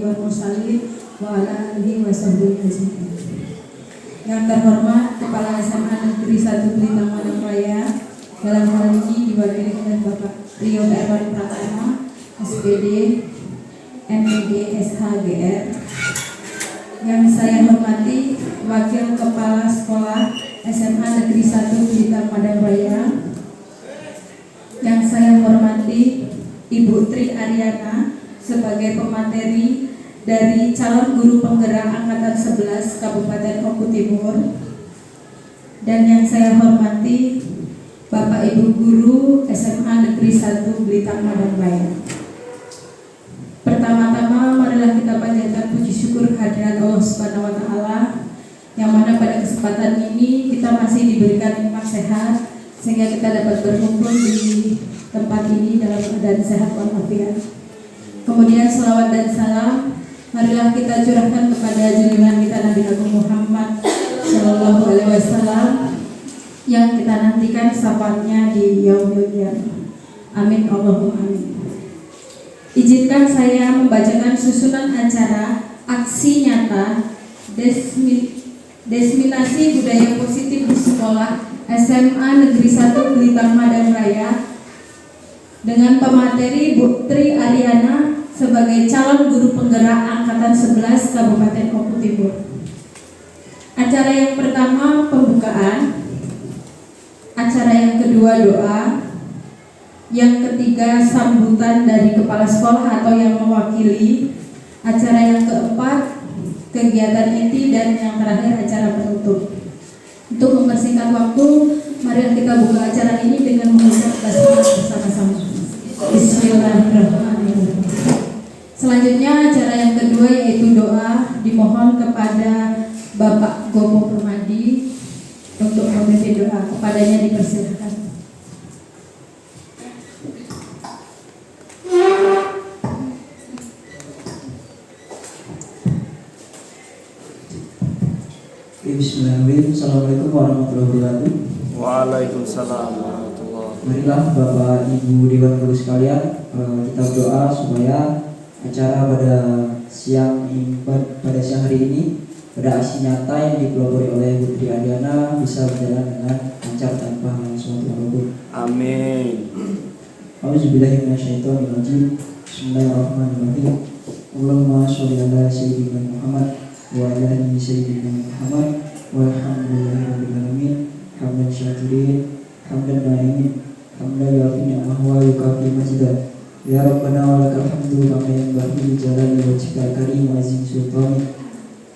wal mursalin wa ala alihi wasahbihi ajmain. Yang terhormat Kepala SMA Negeri 1 Blitar Madang Raya, dalam hal ini diwakili oleh Bapak Rio Erwan Pratama, SPD, MPG, SHGR. Yang saya hormati Wakil Kepala Sekolah SMA Negeri 1 Blitar Madang Raya. Yang saya hormati Ibu Tri Ariana sebagai pemateri dari calon guru penggerak angkatan 11 Kabupaten Oku Timur. Dan yang saya hormati Bapak Ibu guru SMA Negeri 1 Blitar Madang Raya. Pertama-tama marilah kita panjatkan puji syukur kehadirat Allah Subhanahu wa taala, yang mana pada kesempatan ini kita masih diberikan nikmat sehat sehingga kita dapat berkumpul di tempat ini dalam keadaan sehat walafiat. Kemudian selawat dan salam marilah kita curahkan kepada junjungan kita Nabi Agung Muhammad Shallallahu Alaihi Wasallam yang kita nantikan syafaatnya di yaumil qiyamah. Amin Allahumma amin. Izinkan saya membacakan susunan acara aksi nyata diseminasi budaya positif di sekolah SMA Negeri 1 Blitar Madang Raya dengan pemateri Bu Tri Ariana sebagai calon guru penggerak angkatan 11 Kabupaten Oku Timur. Acara yang pertama pembukaan, acara yang kedua doa, yang ketiga sambutan dari kepala sekolah atau yang mewakili, acara yang keempat kegiatan inti, dan yang terakhir acara penutup. Untuk mempersingkat waktu, mari kita buka acara ini dengan mengucap basmalah bersama-sama. Bismillahirrahmanirrahim. Selanjutnya acara yang kedua yaitu doa, dimohon kepada Bapak Gomo Permadi untuk memimpin doa. Kepadanya dipersilakan. Bismillahirrahmanirrahim. Assalamualaikum warahmatullahi wabarakatuh. Waalaikumsalam warahmatullahi. Marilah Bapak Ibu Dewan Guru sekalian, kita berdoa supaya acara pada siang hari ini, pada aksi nyata yang dipelopori oleh Bu Tri Ariana bisa berjalan dengan lancar tanpa suatu apapun. Amin. Auzubillahi minasyaitonirrajim. Bismillahirrahmanirrahim. Allahumma sholli ala sayyidina Muhammad wa ala ali sayyidina Muhammad walhamdulillahi alamin. Hamdan syakirin, hamdan na'imin, hamdan yafi ni'amahu wa yukafi majidah. Ya Rabbana wa lakal hamdu kama yanbaghi li jalali wajhikal karim wa azim sultanik.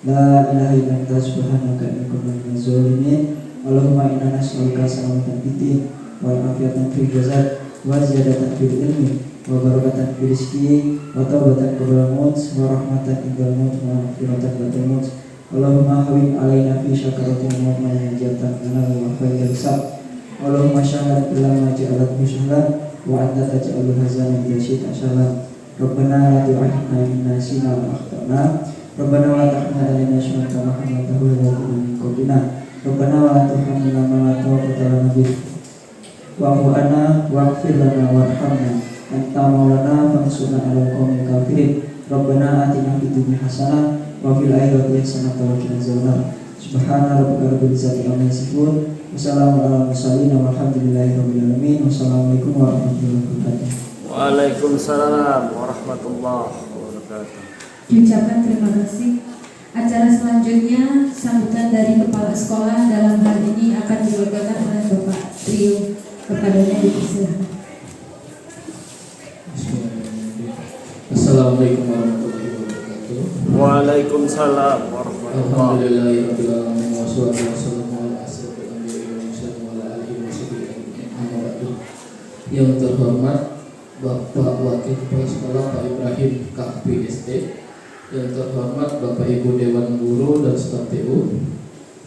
La ilaha illa anta subhanaka inni kuntu minaz zalimin. Allahumma inna nas'aluka salamatan fid din wa afiyatan fil jasad wa ziyadatan fil ilmi wa barakatan fil rizqi wa taubatan qabla maut wa rahmatan indal maut wa maghfiratan ba'da maut. Allahumma hawin alaina fi syakaratin maut ma yanjatan lana wa khairil hisab. Allahumma syahad lana ja'alat musyahlan wa anta taj'alul hazana idza syi'ta syahlan. Rabbana la tu'akhidna in nasina wa akhtana. Rabbana wa la tahmil alaina syurran kama hamaltahu ala min qablina. Rabbana wa la tuhammilna ma la taqata lana bih. Wa'fu 'anna waghfir lana warhamna anta maulana fansurna 'alal qaumil kafirin. Rabbana atina fid dunya hasanah wa fil akhirati hasanah wa qina adzabannar. Subhana rabbika rabbil izzati amma yasifun. Wassalamu ala mursalin walhamdulillahi rabbil alamin. Wassalamualaikum warahmatullahi wabarakatuh. Waalaikumsalam warahmatullahi wabarakatuh. Diucapkan terima kasih. Acara selanjutnya sambutan dari kepala sekolah, dalam hal ini akan dilakukan oleh Bapak Rio. Kepadanya dipersilakan. Assalamualaikum warahmatullahi wabarakatuh. Waalaikumsalam warahmatullahi. Alhamdulillahirabbil alamin wassalatu wassalamu ala asyrofil anbiya'i wal mursalin wa ala alihi washabihi ajmain. Yang terhormat Bapak Wakil Kepala Sekolah Pak Ibrahim KPSD, yang terhormat Bapak Ibu Dewan Guru dan staf TU.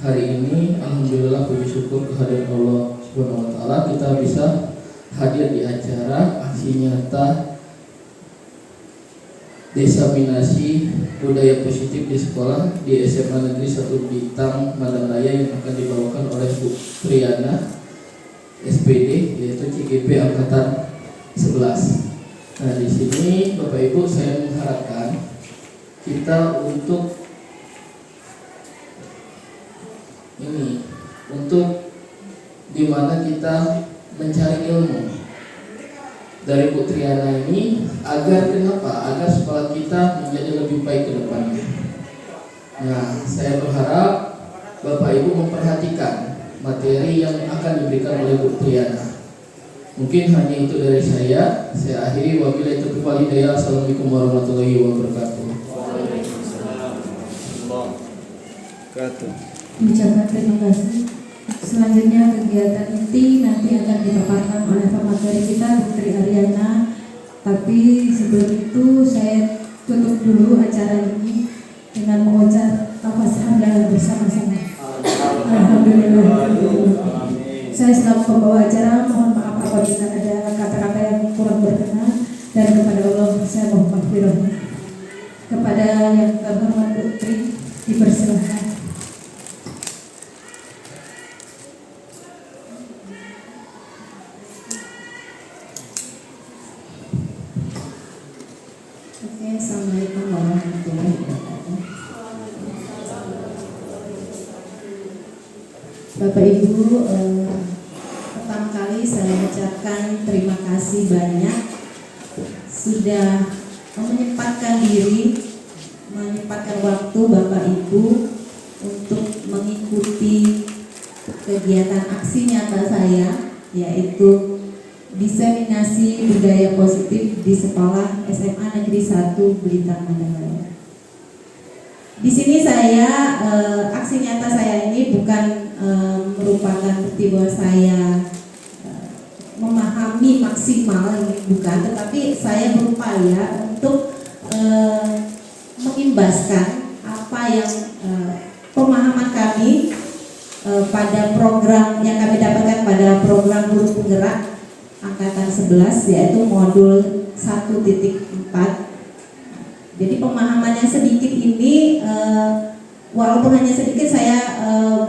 Hari ini alhamdulillah puji syukur kehadiran Allah Subhanahu wa taala kita bisa hadir di acara aksi nyata diseminasi budaya positif di sekolah di SMA Negeri 1 Blitar Madang Raya yang akan dibawakan oleh Bu Triana SPD, yaitu CGP angkatan 11. Nah, di sini Bapak Ibu saya mengharapkan kita untuk dimana kita mencari ilmu dari Bu Triana ini agar kenapa? Agar sekolah kita menjadi lebih baik ke depannya. Nah, saya berharap Bapak Ibu memperhatikan materi yang akan diberikan oleh Bu Triana. Mungkin hanya itu dari saya. Saya akhiri, wabillahi taufiq wal hidayah. Assalamualaikum warahmatullahi wabarakatuh. Waalaikumsalam warahmatullahi wabarakatuh. Ucapkan terima kasih. Selanjutnya kegiatan inti nanti akan dipaparkan oleh pemateri kita Putri Ariana. Tapi sebelum itu saya tutup dulu acara ini dengan mengucap lafaz hamdalah bersama-sama. Alhamdulillah. Saya selaku pembawa acara mohon maaf apabila ada kata-kata yang kurang berkenan, dan kepada Allah saya mohon maghfirah. Kepada yang terhormat Putri dipersilahkan. Oke, assalamualaikum warahmatullahi wabarakatuh. Bapak Ibu, pertama kali saya ucapkan terima kasih banyak sudah menyempatkan diri, menyempatkan waktu Bapak Ibu untuk mengikuti kegiatan aksi nyata saya, yaitu diseminasi budaya positif di sekolah SMA Negeri 1 Blitar Madangaya. Di sini saya aksi nyata saya ini bukan merupakan bukti bahwa saya memahami maksimal, ini bukan, tetapi saya berupaya untuk mengimbaskan apa yang pemahaman kami pada program yang kami dapatkan pada program guru penggerak angkatan 11, yaitu modul 1.4. Jadi pemahamannya sedikit ini, walaupun hanya sedikit, saya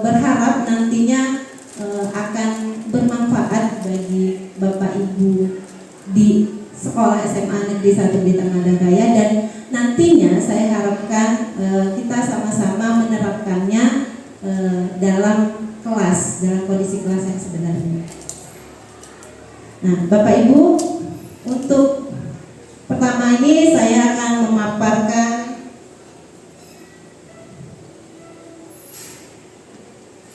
berharap nantinya akan bermanfaat bagi Bapak Ibu di sekolah SMA Negeri 1 Blitar Madangaya, dan nantinya saya harapkan kita sama-sama menerapkannya dalam kelas, dalam kondisi kelas yang sebenarnya. Nah, Bapak Ibu, untuk pertama ini saya akan memaparkan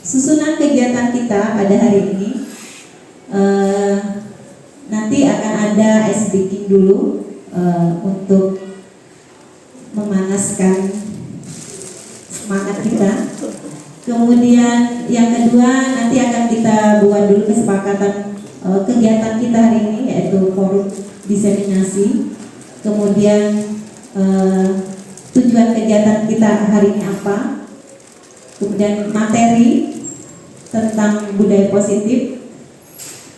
susunan kegiatan kita pada hari ini. Nanti akan ada ice breaking dulu untuk memanaskan semangat kita. Kemudian yang kedua, nanti akan kita buat dulu kesepakatan kegiatan kita hari ini, yaitu forum diseminasi. Kemudian tujuan kegiatan kita hari ini apa, kemudian materi tentang budaya positif,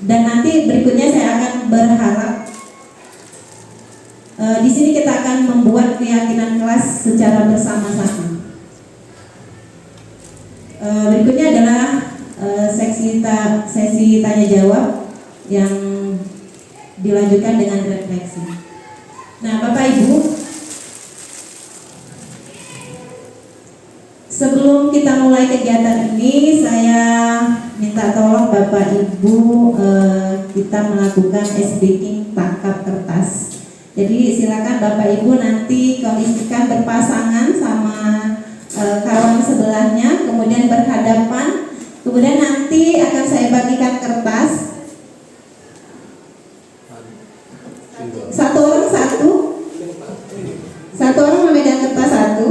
dan nanti berikutnya saya akan berharap di sini kita akan membuat keyakinan kelas secara bersama-sama. Berikutnya adalah sesi tanya jawab yang dilanjutkan dengan refleksi. Nah, Bapak Ibu, sebelum kita mulai kegiatan ini, saya minta tolong Bapak Ibu kita melakukan ice breaking tangkap kertas. Jadi silakan Bapak Ibu nanti kondisikan berpasangan sama kawan sebelahnya, kemudian berhadapan, kemudian nanti akan saya bagikan kertas. Satu orang memegang kertas satu.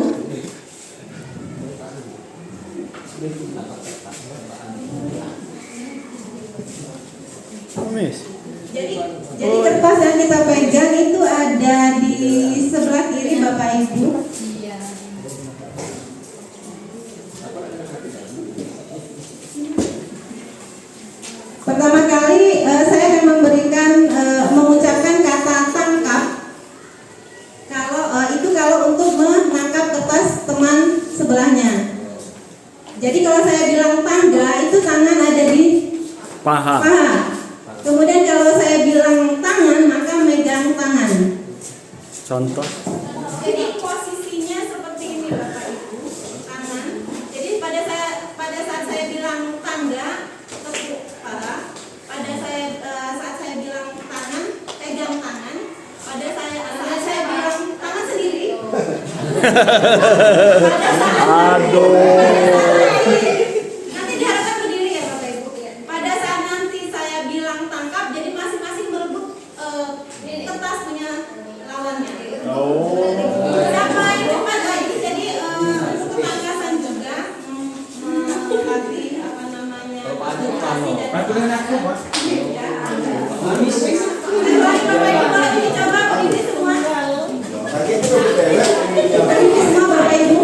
Jadi kertas yang kita pegang itu ada di sebelah kiri Bapak Ibu. Pertama kali saya akan mengucapkan kata tangkap. Kalau untuk menangkap kertas teman sebelahnya. Jadi kalau saya bilang tangga, itu tangan ada di paha. Kemudian kalau saya bilang tangan, maka megang tangan. Contoh. Jadi posisinya Aduh. Nanti diharapkan berdiri ya Bapak Ibu. Pada saat nanti saya bilang tangkap, jadi masing-masing merebut kertas punya lawannya. Siapa yang cepat lagi? Jadi untuk ketangkasan juga melatih apa namanya edukasi dan Bapak Ibu boleh dicoba berdiri semua. Berdiri semua Bapak Ibu.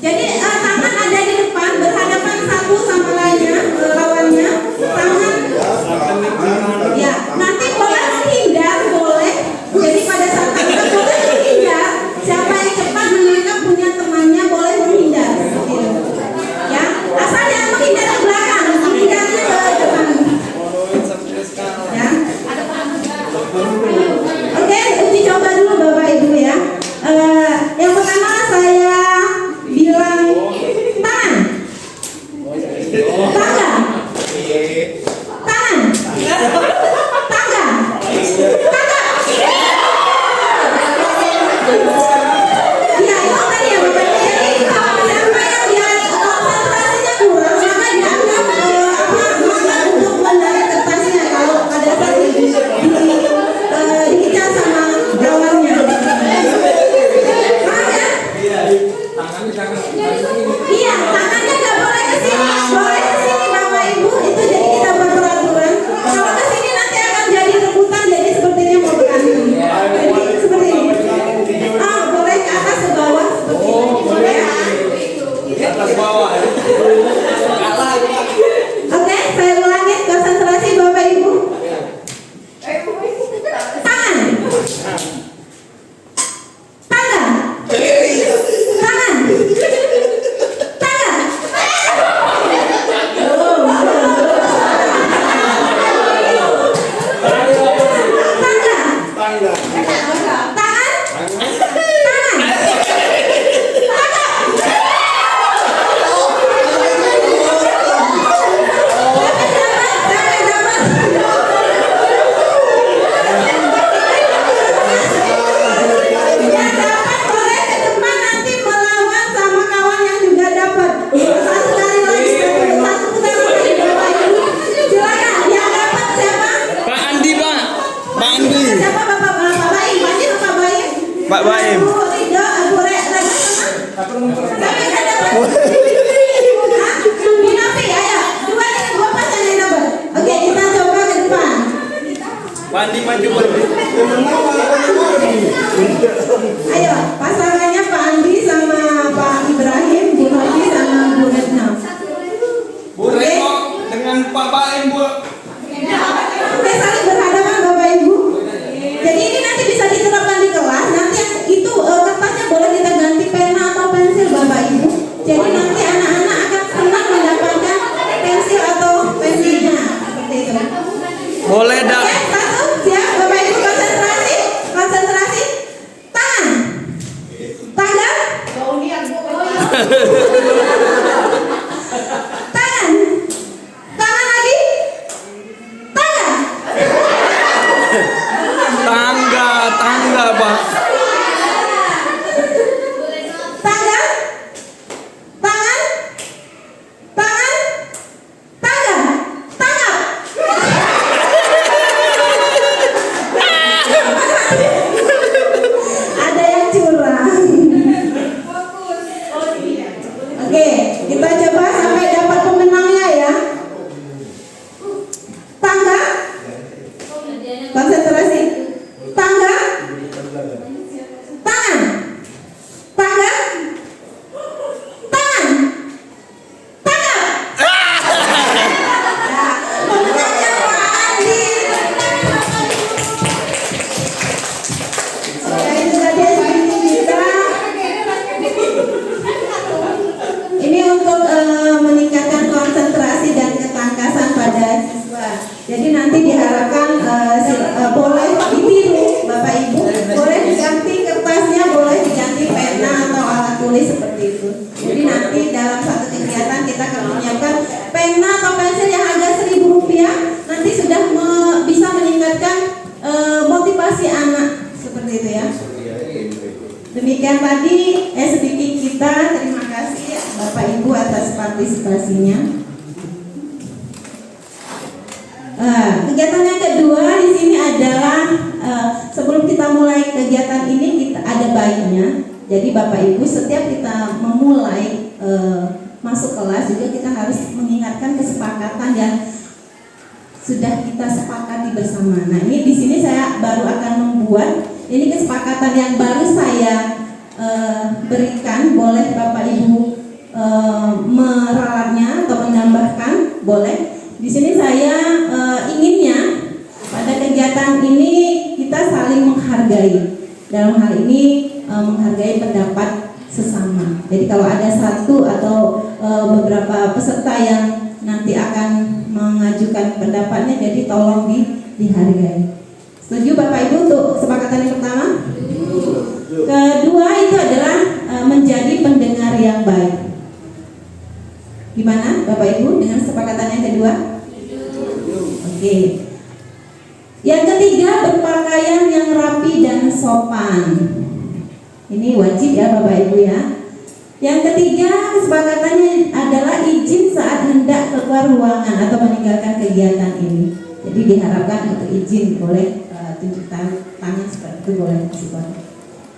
Jadi tangan ada di depan berhadapan satu sama lainnya, lawannya. Tangan ya, nanti boleh menghindar, boleh. Jadi pada saat tangkap boleh menghindar. Siapa yang cepat menangkap punya temannya boleh menghindar. Gitu. Ya, asal jangan menghindar ke belakang, menghindarnya ke depan. Ya. Oke, uji coba dulu Bapak Ibu ya. Yang pertama saya bilang tangan. Tangga. Tangan. Tangga. Tangga. Ya, itu tadi ya Bapak Ibu. Jadi siapa yang dia konsentrasinya kurang, maka dianggap maka untuk mendarat kertasnya kalau pada saat dikejar sama lawannya. Paham ya? Iya, tangannya nggak boleh ke sini, boleh ke sini Bapak Ibu. Itu jadi kita buat peraturan. Kalau ke sini nanti akan jadi rebutan, jadi sepertinya mau berantem. Jadi seperti ini. Boleh ke atas ke bawah seperti ini. Boleh. Atas bawah ya. Oke, saya ulangi konsentrasi Bapak Ibu. Tangan. Tangga. Tangan. Tangga. Tangga. Tangan. Tangan. Yang dapat boleh ke depan nanti melawan sama kawan yang juga dapat. Satu kali lagi, satu putaran lagi Bapak Ibu. Silakan, yang dapat siapa? Pak Andi, Pak. Pak Andi. Siapa Bapak Baim? Pak Baim? Pak Baim. Bu Rido, Bu Rek, lagi mana? Siapa yang dapat? Hah? Bu Nafi, ayo. Dua pasangan yang dapat. Oke, kita coba ke depan. Pak Andi maju lagi. Ayo, pasangannya Pak Andi sama Pak Ibrahim, Bu Nafi sama Bu Retno. Bu Retno dengan Pak Baim, Bu. Oke, saling berhadapan Bapak Ibu. Jadi ini nanti bisa diterapkan di kelas. Nanti yang itu kertasnya boleh kita ganti pena atau pensil Bapak Ibu. Jadi nanti anak-anak akan senang mendapatkan pensil atau pensilnya. Seperti itu. Boleh dah. Oke, satu, siap Bapak Ibu, konsentrasi. Konsentrasi. Tangan. Tangga. Tangan. Tangan lagi. Tangga. Tangga, Pak. Tangga. Tangan. Tangan. Tangga. Tangkap. Ada yang curang. Oke, kita coba sampai dapat pemenangnya ya. Tangga. Konsentrasi. Tangga. Tangan. Tangga. Tangan. Tangkap. Ya, pemenangnya Pak Andi. Ya, itu tadi sedikit kita. Ini untuk meningkatkan konsentrasi dan ketangkasan pada siswa. Jadi nanti diharapkan boleh ditiru Bapak Ibu, boleh diganti kertasnya, boleh diganti pena atau alat tulis seperti itu. Jadi nanti dalam satu kegiatan kita akan menyiapkan pena atau pensil yang harga Rp1.000, nanti sudah bisa meningkatkan motivasi anak seperti itu ya. Demikian. yang tadi sedikit kita terima kasih Bapak Ibu atas partisipasinya. Kegiatan yang kedua di sini adalah sebelum kita mulai kegiatan ini kita ada baiknya. Jadi Bapak Ibu setiap kita memulai masuk kelas juga kita harus mengingatkan kesepakatan yang sudah kita sepakati bersama. Nah ini di sini saya baru akan membuat ini kesepakatan yang baru saya berikan. Boleh Bapak Ibu meralatnya atau menambahkan, boleh. Di sini saya inginnya pada kegiatan ini kita saling menghargai. Dalam hal ini menghargai pendapat sesama. Jadi kalau ada satu atau beberapa peserta yang nanti akan mengajukan pendapatnya, jadi tolong dihargai. Setuju Bapak Ibu untuk kesepakatan yang pertama? Kedua itu adalah menjadi pendengar yang baik. Gimana Bapak Ibu dengan kesepakatan yang kedua? Oke. Yang ketiga, berpakaian yang rapi dan sopan. Ini wajib ya Bapak Ibu ya. Yang ketiga, kesepakatannya adalah izin saat hendak keluar ruangan atau meninggalkan kegiatan ini. Jadi diharapkan untuk izin, boleh tunjuk tangan seperti itu, boleh kasih tahu.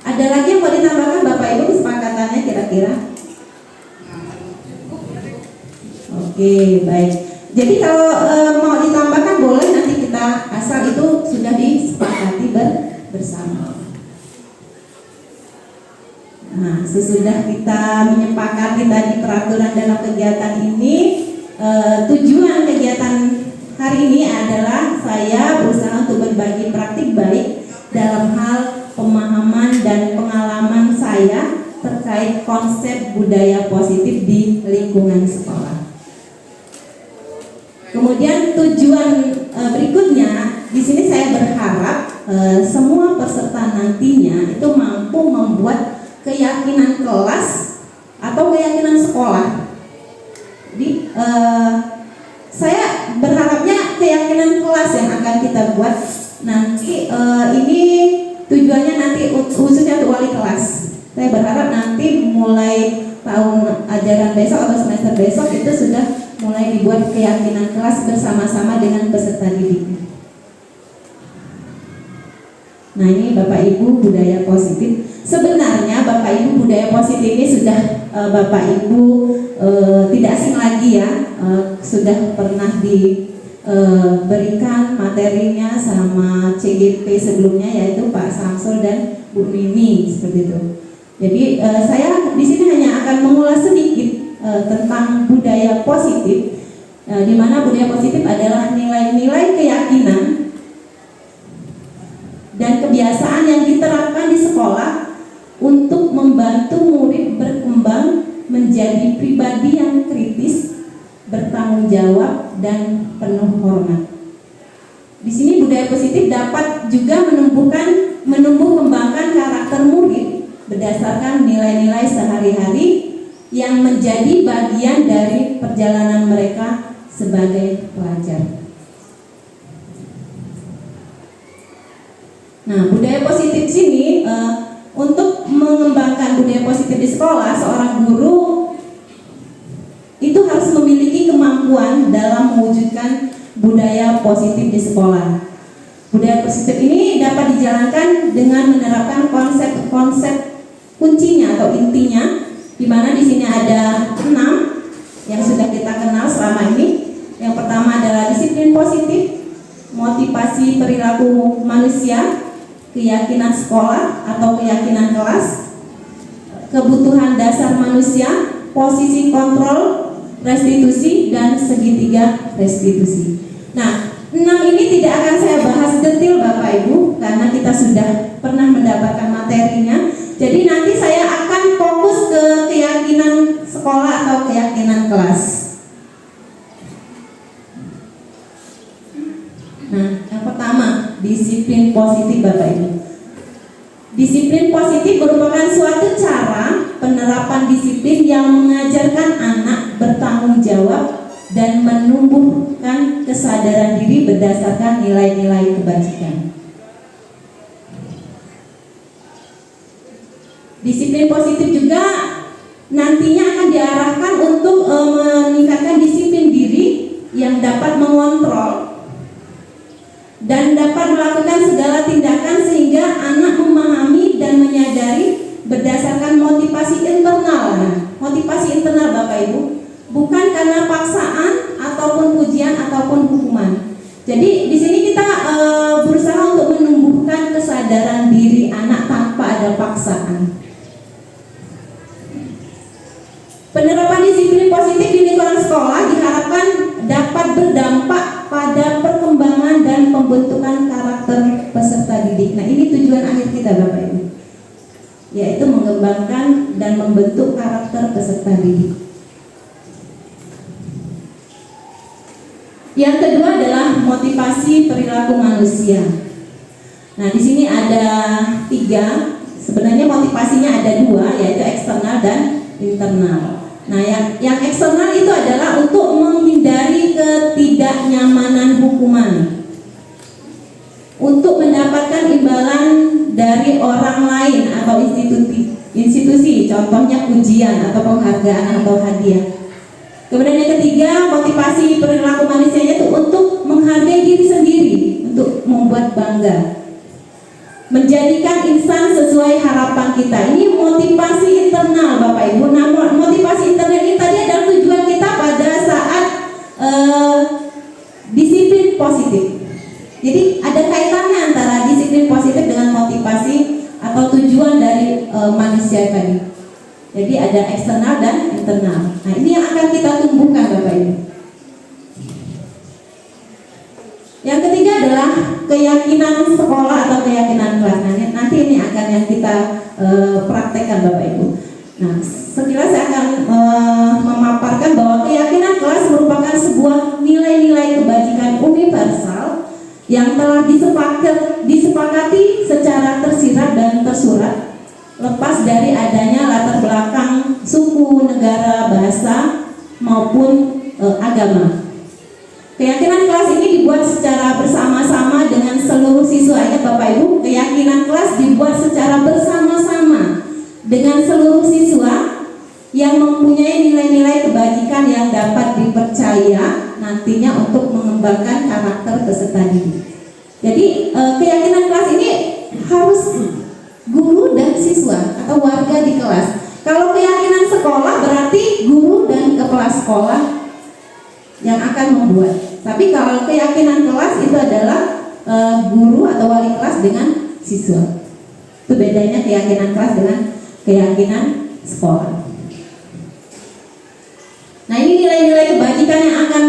Ada lagi yang mau ditambahkan Bapak Ibu kesepakatannya kira-kira? Oke, baik. Jadi kalau mau ditambahkan boleh, nanti kita asal itu sudah disepakati bersama. Nah, sesudah kita menyepakati tadi peraturan dalam kegiatan ini, tujuan kegiatan hari ini adalah saya berusaha untuk berbagi praktik baik dalam hal pemahaman dan pengalaman saya terkait konsep budaya positif di lingkungan sekolah. Kemudian tujuan berikutnya, di sini saya berharap semua peserta nantinya itu mampu membuat keyakinan kelas atau keyakinan sekolah. Jadi saya berharapnya keyakinan kelas yang akan kita buat nanti. Ini tujuannya nanti khususnya untuk wali kelas. Saya berharap nanti mulai tahun ajaran besok atau semester besok itu sudah mulai dibuat keyakinan kelas bersama-sama dengan peserta didik. Nah ini Bapak Ibu budaya positif. Sebenarnya Bapak Ibu budaya positif ini sudah Bapak Ibu tidak asing lagi ya, sudah pernah diberikan materinya sama CGP sebelumnya, yaitu Pak Samsul dan Bu Mimi seperti itu. Jadi saya di sini hanya akan mengulas sedikit tentang budaya positif, di mana budaya positif adalah nilai-nilai keyakinan dan kebiasaan yang diterapkan di sekolah untuk membantu murid berkembang menjadi pribadi yang kritis, bertanggung jawab, dan penuh hormat. Di sini budaya positif dapat juga menumbuh kembangkan karakter murid berdasarkan nilai-nilai sehari-hari yang menjadi bagian dari perjalanan mereka sebagai pelajar. Nah, budaya positif sini untuk mengembangkan budaya positif di sekolah, seorang guru itu harus memiliki kemampuan dalam mewujudkan budaya positif di sekolah. Budaya positif ini dapat dijalankan dengan menerapkan konsep-konsep kuncinya atau intinya, di mana di sini ada 6 yang sudah kita kenal selama ini. Yang pertama adalah disiplin positif, motivasi perilaku manusia, keyakinan sekolah atau keyakinan kelas, kebutuhan dasar manusia, posisi kontrol, restitusi, dan segitiga restitusi. Nah, 6 ini tidak akan saya bahas detail Bapak Ibu karena kita sudah pernah mendapatkan materinya. Jadi nanti saya akan fokus ke keyakinan sekolah atau keyakinan kelas. Nah, yang pertama, disiplin positif Bapak Ibu. Disiplin positif merupakan suatu cara penerapan disiplin yang mengajarkan anak bertanggung jawab dan menumbuhkan kesadaran diri berdasarkan nilai-nilai kebajikan. Disiplin disiplin positif juga nantinya akan diarahkan untuk meningkatkan disiplin diri yang dapat mengontrol dan dapat melakukan segala tindakan sehingga anak memahami dan menyadari berdasarkan motivasi internal. Nah, motivasi internal Bapak Ibu, bukan karena paksaan ataupun pujian ataupun hukuman. Jadi di sini kita berusaha untuk menumbuhkan kesadaran diri anak tanpa ada paksaan. Penerapan disiplin positif di lingkungan sekolah diharapkan dapat berdampak pada perkembangan dan pembentukan karakter peserta didik. Nah, ini tujuan akhir kita Bapak Ibu, yaitu mengembangkan dan membentuk karakter peserta didik. Yang kedua adalah motivasi perilaku manusia. Nah, di sini ada 3. Sebenarnya motivasinya ada 2, yaitu eksternal dan internal. Nah, yang eksternal itu adalah untuk menghindari ketidaknyamanan hukuman, untuk mendapatkan imbalan dari orang lain atau institusi, contohnya pujian atau penghargaan atau hadiah. Kemudian yang ketiga, motivasi perilaku manusianya itu untuk menghargai diri sendiri, untuk membuat bangga, menjadikan insan sesuai harapan kita. Ini motivasi internal Bapak Ibu. Nah, motivasi internal ini tadi adalah tujuan kita pada saat disiplin positif. Jadi ada kaitannya antara disiplin positif dengan motivasi atau tujuan dari manusia tadi. Jadi ada eksternal dan internal. Nah, ini yang akan kita tumbuhkan Bapak Ibu. Yang ketiga adalah keyakinan sekolah atau keyakinan kelas. Nah, nanti ini akan yang kita praktekkan Bapak Ibu. Nah, sekilas saya akan memaparkan bahwa keyakinan kelas merupakan sebuah nilai-nilai kebajikan universal yang telah disepakati secara tersirat dan tersurat, lepas dari adanya latar belakang suku, negara, bahasa maupun agama. Keyakinan kelas ini dibuat secara bersama-sama dengan seluruh siswa. Ingat Bapak Ibu, keyakinan kelas dibuat secara bersama-sama dengan seluruh siswa yang mempunyai nilai-nilai kebajikan yang dapat dipercaya nantinya untuk mengembangkan karakter peserta didik. Jadi keyakinan kelas ini harus guru dan siswa atau warga di kelas. Kalau keyakinan sekolah berarti guru dan kepala sekolah yang akan membuat. Tapi kalau keyakinan kelas itu adalah guru atau wali kelas dengan siswa. Itu bedanya keyakinan kelas dengan keyakinan sekolah. Nah, ini nilai-nilai kebajikan yang akan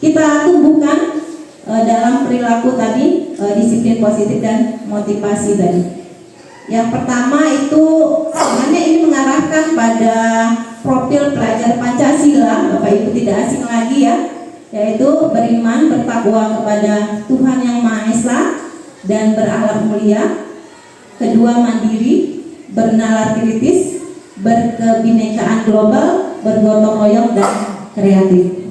kita tumbuhkan dalam perilaku tadi, disiplin positif dan motivasi tadi. Yang pertama itu sebenarnya ini mengarahkan pada profil pelajar Pancasila, Bapak Ibu tidak asing lagi ya, yaitu beriman, bertakwa kepada Tuhan Yang Maha Esa dan berakhlak mulia. Kedua, mandiri, bernalar kritis, berkebinekaan global, bergotong royong dan kreatif.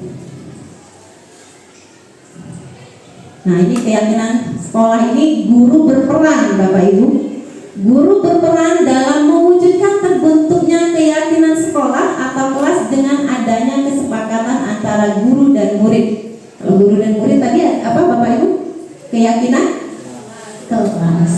Nah, ini keyakinan sekolah ini guru berperan Bapak Ibu. Guru berperan dalam mewujudkan terbentuknya keyakinan sekolah atau kelas dengan adanya kesepakatan antara guru dan murid. Kalau guru dan murid tadi apa Bapak Ibu? Keyakinan kelas.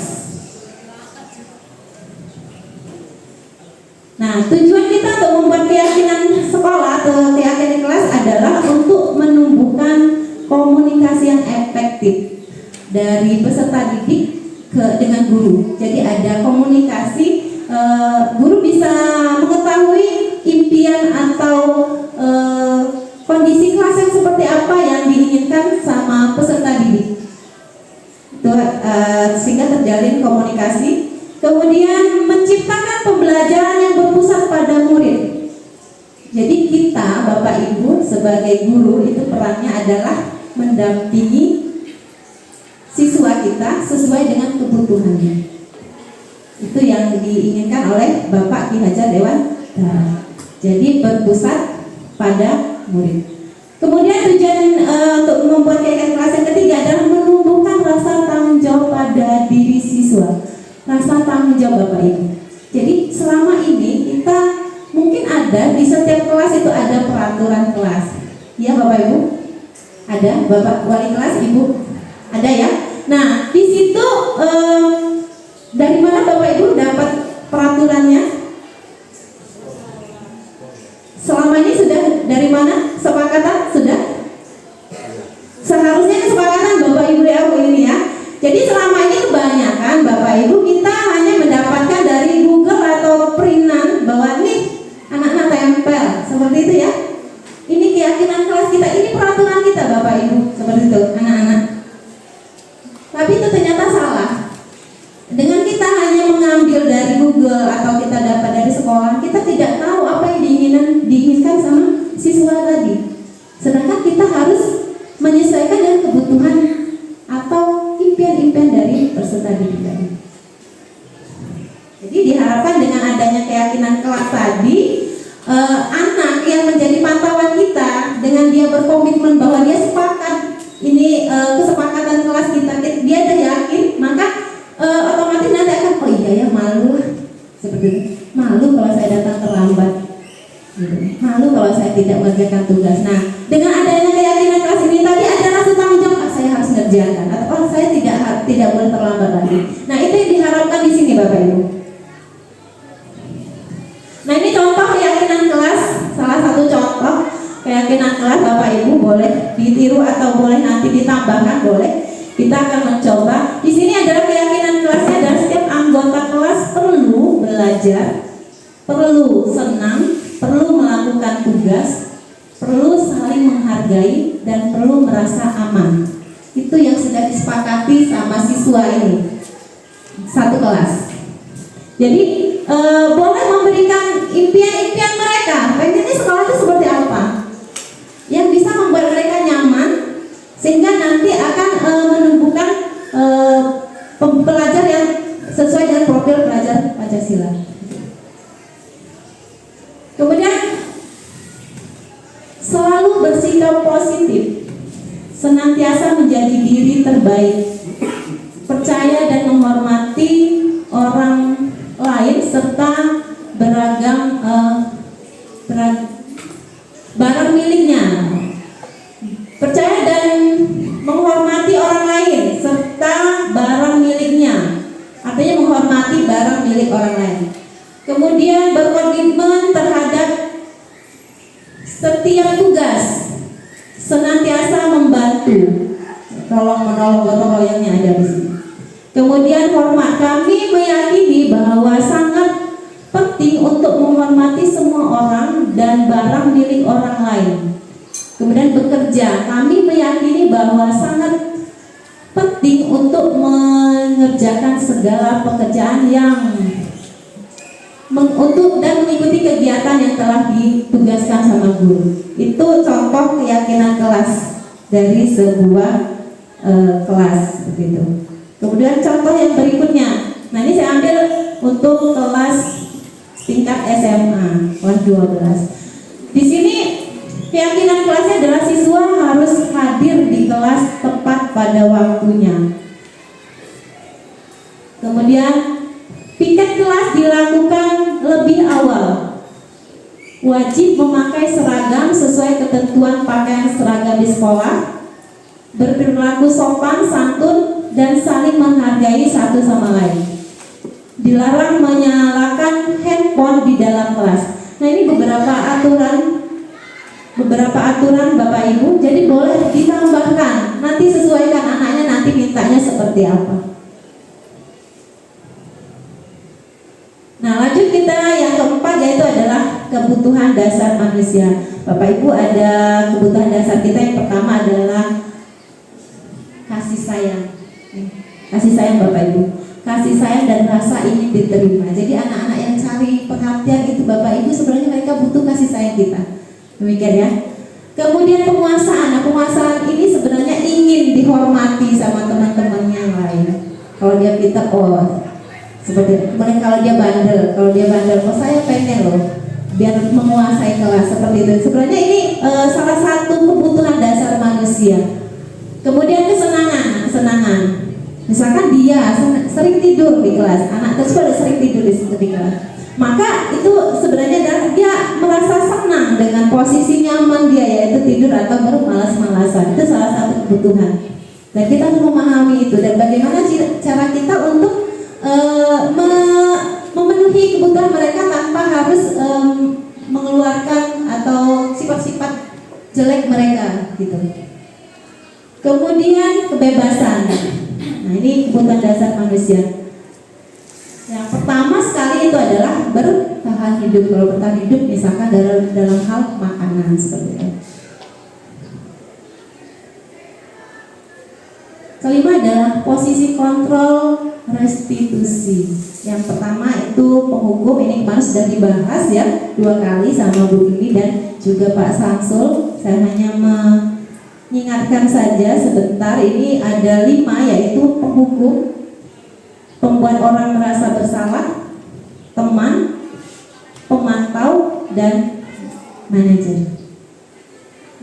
Nah, tujuan kita untuk membuat keyakinan sekolah atau keyakinan kelas adalah untuk menumbuhkan komunikasi yang efektif dari peserta didik dengan guru. Jadi ada komunikasi, guru bisa mengetahui impian atau kondisi kelas yang seperti apa yang diinginkan sama peserta didik. Itu, sehingga terjalin komunikasi. Kemudian menciptakan pembelajaran yang berpusat pada murid. Jadi kita Bapak Ibu sebagai guru itu perannya adalah mendampingi siswa kita sesuai dengan kebutuhannya. Itu yang diinginkan oleh Bapak Ki Hajar Dewantara. Jadi berpusat pada murid. Kemudian tujuan untuk membuat keyakinan kelas yang ketiga adalah menumbuhkan rasa tanggung jawab pada diri siswa. Rasa tanggung jawab Bapak Ibu. ada di setiap kelas itu ada peraturan kelas. Ya Bapak Ibu? Ada Bapak wali kelas, Ibu? Ada ya? Nah, di situ dari mana Bapak Ibu dapat peraturannya? Selama ini sudah dari mana? Sepakatan sudah? Seharusnya kesepakatan Bapak Ibu ini ya. Jadi selama ini kebanyakan Bapak Ibu kita hanya mendapatkan dari Google atau printan bahwa nih anak-anak tempel seperti itu ya. Ini keyakinan kelas kita, ini peraturan kita Bapak Ibu, seperti itu anak-anak. Tapi itu ternyata salah. Dengan kita hanya mengambil dari Google atau kita dapat dari sekolah, kita tidak tahu apa yang diinginkan sama siswa tadi. Sedangkan kita harus menyesuaikan dengan kebutuhan atau impian-impian dari peserta didik tadi. Jadi diharapkan dengan adanya keyakinan kelas tadi, anak yang menjadi pantauan kita, dengan dia berkomitmen bahwa dia sepakat ini kesepakatan kelas kita, dia ada yakin, maka otomatis nanti akan oh iya ya malu seperti itu. Malu kalau saya datang terlambat, gitu. Malu kalau saya tidak mengerjakan tugas. Nah, dengan adanya keyakinan kelas ini tadi ada rasa tanggung jawab, saya harus ngerjakan atau saya tidak boleh terlambat lagi. Nah, itu yang diharapkan di sini Bapak Ibu. Nah, ini contoh keyakinan kelas, salah satu contoh keyakinan kelas Bapak Ibu, boleh ditiru atau boleh nanti ditambahkan, boleh. Kita akan mencoba. Di sini adalah keyakinan kelasnya, dan setiap anggota kelas perlu belajar, perlu senang, perlu melakukan tugas, perlu saling menghargai, dan perlu merasa aman. Itu yang sudah disepakati sama siswa ini satu kelas. Jadi boleh memberikan impian-impian mereka. Pengennya sekolah itu seperti apa? Yang bisa membuat mereka nyaman, sehingga nanti akan menumbuhkan pelajar yang sesuai dengan profil pelajar Pancasila. Kemudian selalu bersikap positif, senantiasa menjadi diri terbaik, percaya dan menghormati orang lain serta beragam barang miliknya. Percaya dan menghormati orang lain serta barang miliknya, artinya menghormati barang milik orang lain. Kemudian berkomitmen terhadap setiap tugas, senantiasa membantu, tolong-menolong, gotong royongnya ada di sini. Kemudian hormat, kami meyakini bahwa sangat penting untuk menghormati semua orang dan barang milik orang lain. Kemudian bekerja, kami meyakini bahwa sangat penting untuk mengerjakan segala pekerjaan yang untuk dan mengikuti kegiatan yang telah ditugaskan sama guru. Itu contoh keyakinan kelas dari sebuah kelas begitu. Kemudian contoh yang berikutnya. Nah, ini saya ambil untuk kelas tingkat SMA, kelas 12. Di sini keyakinan kelasnya adalah siswa harus hadir di kelas tepat pada waktunya. Kemudian piket kelas dilakukan lebih awal. Wajib memakai seragam sesuai ketentuan pakaian seragam di sekolah. Berperilaku sopan, santun, dan saling menghargai satu sama lain. Dilarang menyalakan handphone di dalam kelas. Nah, ini beberapa aturan Bapak Ibu. Jadi boleh ditambahkan. Nanti sesuaikan anaknya nanti mintanya seperti apa. Nah, lanjut kita yang keempat, yaitu adalah kebutuhan dasar manusia. Bapak Ibu, ada kebutuhan dasar kita yang pertama adalah kasih sayang. Kasih sayang Bapak Ibu, kasih sayang dan rasa ingin diterima. Jadi anak-anak yang cari perhatian itu Bapak Ibu, sebenarnya mereka butuh kasih sayang kita. Demikian ya. Kemudian penguasaan. Nah, penguasaan ini sebenarnya ingin dihormati sama teman-temannya yang lain. Kalau dia pintar, oh seperti itu. Kemudian kalau dia bandel, oh saya pengen loh biar menguasai kelas, seperti itu. Sebenarnya ini salah satu kebutuhan dasar manusia. Kemudian kesenangan. Misalkan dia sering tidur di kelas, anak tersebut sering tidur di kelas. Maka itu sebenarnya adalah dia merasa senang dengan posisi nyaman dia, yaitu tidur atau bermalas-malasan. Itu salah satu kebutuhan. Dan kita harus memahami itu, dan bagaimana cara kita untuk memenuhi kebutuhan mereka tanpa harus mengeluarkan atau sifat-sifat jelek mereka gitu. Kemudian kebebasan. Nah, ini kebutuhan dasar manusia. Yang pertama sekali itu adalah bertahan hidup. Kalau bertahan hidup misalkan dalam hal makanan seperti itu. Kelima adalah posisi kontrol restitusi. Yang pertama itu penghukum, ini kemarin sudah dibahas ya 2 kali sama Bu Ini dan juga Pak Samsul. Saya hanya mengingatkan saja sebentar, ini ada 5, yaitu penghukum, pembuat orang merasa bersalah, teman, pemantau, dan manajer.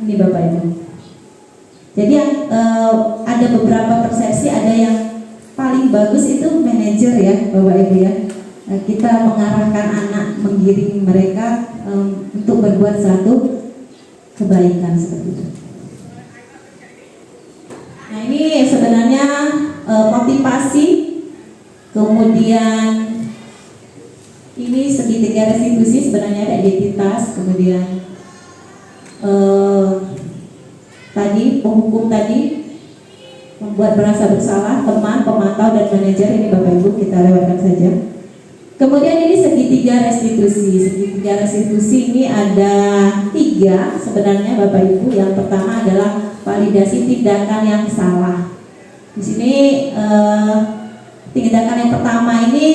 Ini Bapak Ibu. Jadi ada beberapa persepsi, ada yang paling bagus itu manajer ya Bapak Ibu ya. Kita mengarahkan anak, menggiring mereka untuk berbuat satu kebaikan seperti itu. Nah, ini sebenarnya motivasi, kemudian ini segitiga restitusi, sebenarnya ada identitas, kemudian tadi penghukum tadi, membuat merasa bersalah, teman, pemantau, dan manajer. Ini Bapak Ibu kita lewatkan saja. Kemudian ini segitiga restitusi. Segitiga restitusi ini ada 3 sebenarnya Bapak Ibu. Yang pertama adalah validasi tindakan yang salah. Di sini tindakan yang pertama ini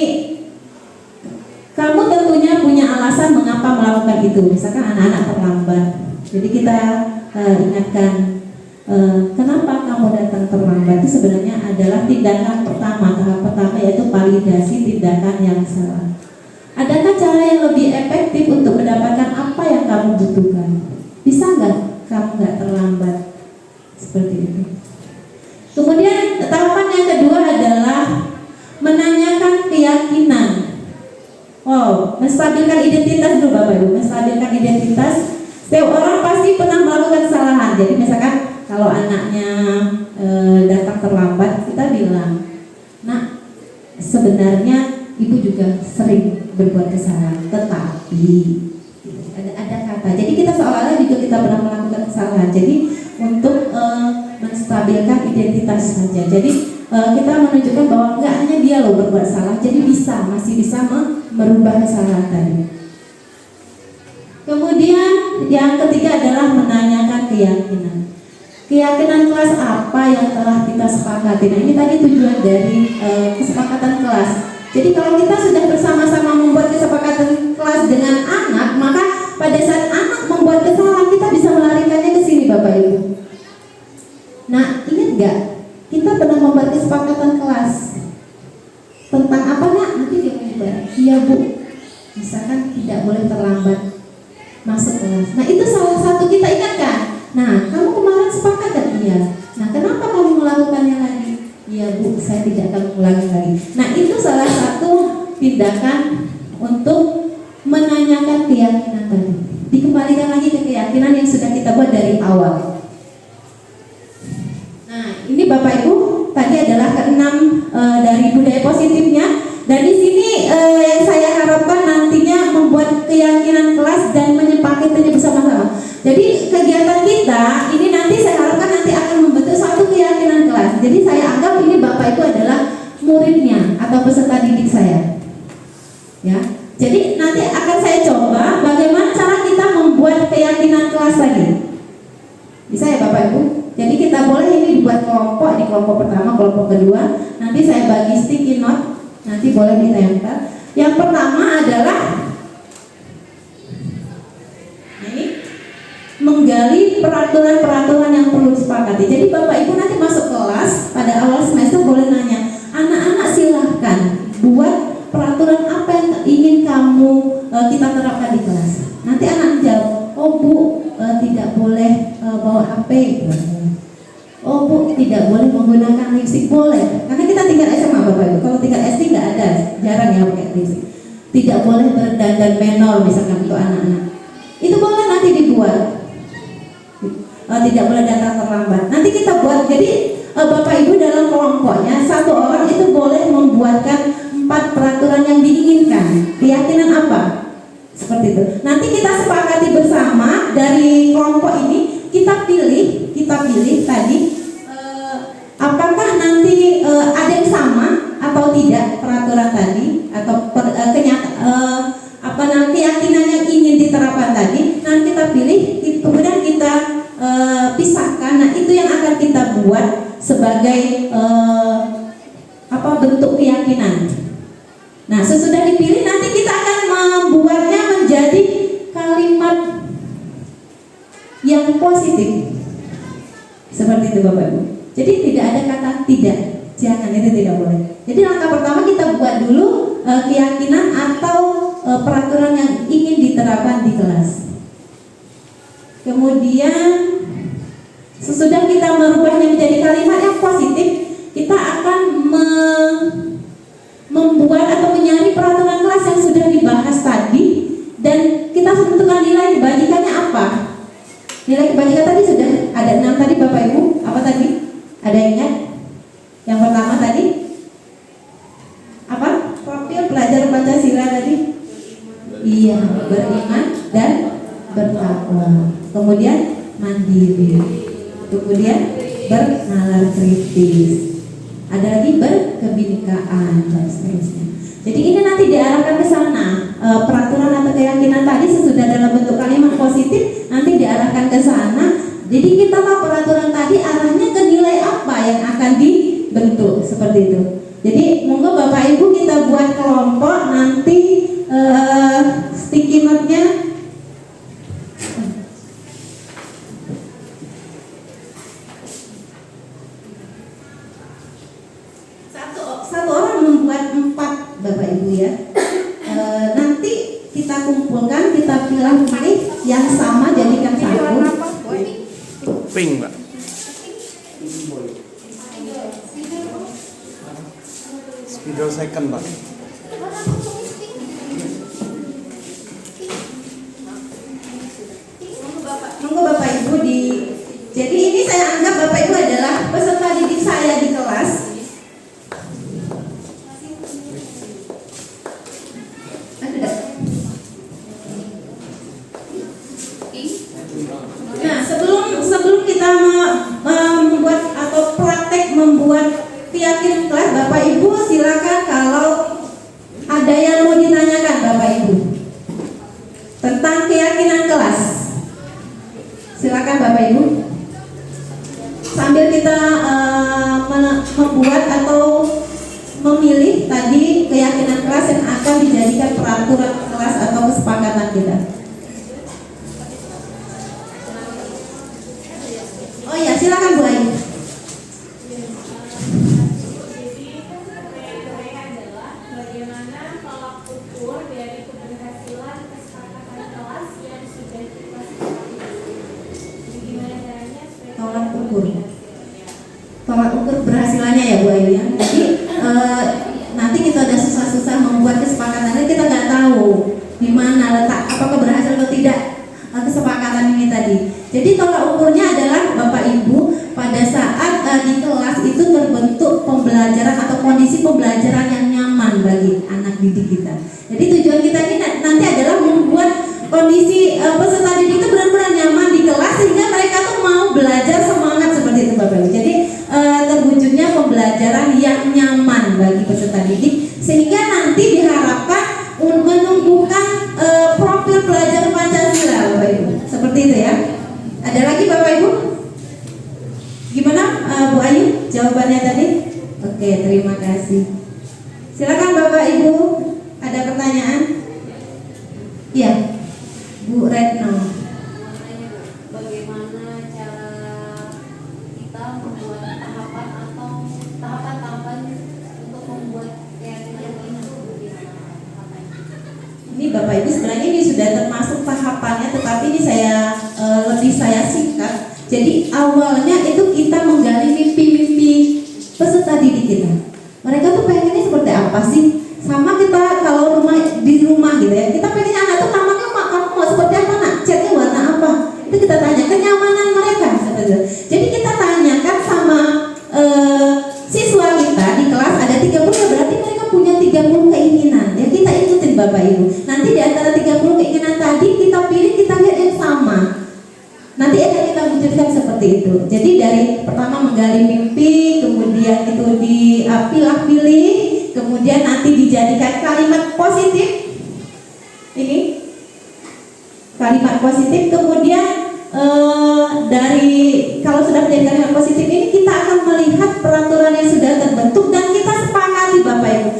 kamu tentunya punya alasan mengapa melakukan itu. Misalkan anak-anak terlambat. Jadi kita ingatkan, kenapa kamu datang terlambat, itu sebenarnya adalah tindakan pertama, tahap pertama, yaitu validasi tindakan yang salah. Adakah cara yang lebih efektif untuk mendapatkan apa yang kamu butuhkan? Bisa nggak kamu nggak terlambat? Seperti itu. Kemudian tahapan yang kedua adalah menanyakan keyakinan. Menstabilkan identitas dulu Bapak Ibu. Menstabilkan identitas. Setiap orang pasti pernah melakukan kesalahan. Jadi misalkan kalau anaknya datang terlambat, kita bilang, "Nak, sebenarnya ibu juga sering berbuat kesalahan, tetapi ada kata." Jadi kita seolah-olah juga kita pernah melakukan kesalahan. Jadi untuk menstabilkan identitas saja. Jadi kita menunjukkan bahwa enggak hanya dia loh berbuat salah, jadi masih bisa merubah kesalahan tadi. Kemudian yang ketiga adalah menanyakan keyakinan. Keyakinan kelas apa yang telah kita sepakati. Nah, ini tadi tujuan dari kesepakatan kelas. Jadi kalau kita sudah bersama-sama membuat kesepakatan kelas dengan anak, maka pada saat anak membuat kesalahan, kita bisa melarikannya ke sini Bapak Ibu. Nah, ingat nggak? Kita pernah membuat kesepakatan kelas tentang apa nak? Nanti dia mencoba. Iya Bu, misalkan tidak boleh terlambat masuk kelas. Nah, itu salah satu kita ingatkan. Nah, kamu kemarin sepakat kan? Iya. Nah, kenapa kamu melakukannya lagi? Iya Bu, saya tidak akan mengulangi lagi. Nah, itu salah satu tindakan untuk menanyakan keyakinan tadi. Dikembalikan lagi ke keyakinan yang sudah kita buat dari awal. Nah, ini Bapak Ibu, tadi adalah keenam dari budaya positifnya. Dan di sini yang saya harapkan nantinya membuat keyakinan kelas dan menyepakatinya bersama-sama. Jadi kegiatan kita ini nanti saya harapkan nanti akan membentuk satu keyakinan kelas. Jadi saya anggap ini Bapak itu adalah muridnya atau peserta didik saya. Ya. Jadi nanti akan saya coba bagaimana cara kita membuat keyakinan kelas tadi. Bisa ya Bapak Ibu? Jadi kita boleh ini dibuat kelompok, di kelompok pertama, kelompok kedua. Nanti saya bagi sticky note. Nanti boleh ditempel. Yang pertama adalah ini menggali peraturan-peraturan yang perlu disepakati. Jadi Bapak Ibu nanti masuk kelas pada awal semester boleh nanya, anak-anak silahkan buat peraturan apa yang ingin kamu kita terapkan di kelas. Nanti anak jawab, oh Bu, tidak boleh bawa HP. Oh Bu, tidak boleh menggunakan lipstik. Boleh, karena kita tingkat SMA Bapak Ibu. Kalau tingkat SD nggak ada, jarang ya pakai lipstik. tidak boleh berdandan menor misalkan untuk anak-anak. Itu boleh nanti dibuat. Tidak boleh datang terlambat. Nanti kita buat. Jadi Bapak Ibu dalam kelompoknya satu orang itu boleh membuatkan 4 peraturan yang diinginkan. Keyakinan apa? Seperti itu. Nanti kita sepakati bersama dari kelompok ini, kita pilih tadi apakah nanti ada yang sama atau tidak peraturan tadi atau keyakinan yang ingin diterapkan tadi. Nanti kita pilih, kemudian kita pisahkan. Nah, itu yang akan kita buat sebagai bentuk keyakinan. Nah, sesudah dipilih nanti kita akan membuatnya menjadi kalimat yang positif. Seperti itu Bapak Ibu. Jadi tidak ada kata tidak. Jangan, itu tidak boleh. Jadi langkah pertama kita buat dulu keyakinan atau peraturan yang ingin diterapkan di kelas. Kemudian sesudah kita merubahnya menjadi kalimat yang positif, kita akan membuat atau mencari peraturan kelas yang sudah dibahas tadi, dan kita tentukan nilai kebajikannya apa. Nilai kebajikan tadi sudah ada 6 tadi Bapak Ibu. Apa tadi? Ada yang ingat? Yang pertama tadi apa? Profil pelajar Pancasila tadi? Iya, beriman dan bertakwa. Kemudian mandiri. Kemudian bernalar kritis. Ada lagi berkebinekaan dan seterusnya. Jadi ini nanti diarahkan ke sana. Peraturan atau keyakinan tadi sesudah dalam bentuk kalimat positif nanti diarahkan ke sana. Jadi kita tahu peraturan tadi arahnya ke nilai apa yang akan dibentuk, seperti itu. Jadi monggo Bapak Ibu kita buat kelompok, nanti sticky note-nya satu orang membuat 4 Bapak Ibu ya. Nanti kita kumpulkan, kita pilih yang sama jadikan satu. Pink, Mbak. Spidol second, Mbak. Monggo Bapak Ibu jadi ini saya anggap Bapak Ibu adalah peserta didik saya di kelas. Nah, sebelum kita membuat atau praktek membuat keyakinan kelas, Bapak Ibu silakan kalau ada yang mau ditanyakan Bapak Ibu tentang keyakinan kelas. Silakan Bapak Ibu. Sambil kita membuat atau memilih tadi keyakinan kelas yang akan dijadikan peraturan kelas atau kesepakatan kita. Oh ya, silakan Bu Ayu. Bagaimana tolak ukur dari keberhasilan kesepakatan kelas yang sudah kita sepakati? Gimana caranya supaya Tolak ukur berhasilannya ya Bu Ayu ya. Jadi nanti kita ada susah-susah membuat kesepakatannya, kita nggak tahu di mana letak apakah berhasil atau tidak kesepakatan ini tadi. Jadi tolak ukurnya adalah Bapak Ibu pada saat di kelas itu terbentuk pembelajaran atau kondisi pembelajaran yang nyaman bagi anak didik kita. Jadi tujuan kita ini nanti adalah membuat kondisi peserta didik itu benar-benar nyaman di kelas sehingga mereka tuh mau belajar semangat seperti itu Bapak Ibu. Jadi terwujudnya pembelajaran yang nyaman bagi peserta didik sehingga nanti diharapkan menumbuhkan profil pelajar Pancasila Bapak Ibu. Seperti itu ya. Ada lagi Bapak Ibu? Gimana Bu Ayu jawabannya tadi? Oke, terima kasih. Silakan Bapak Ibu, ada pertanyaan? Iya, Bu Retno. bagaimana cara kita membuat tahapan atau tahapan-tahapan untuk membuat keyakinan ini bagaimana tahapannya? Ini Bapak Ibu sebenarnya ini sudah termasuk tahapannya, tetapi ini lebih saya singkat. Jadi awalnya itu kita menggali mimpi-mimpi peserta didik kita. Mereka tuh pengennya seperti apa sih? Sama kita kalau di rumah itu. Jadi dari pertama menggali mimpi, kemudian itu dipilah-pilih, kemudian nanti dijadikan kalimat positif. Ini kalimat positif, kemudian dari kalau sudah menjadi kalimat positif ini kita akan melihat peraturan yang sudah terbentuk dan kita sepakati Bapak Ibu.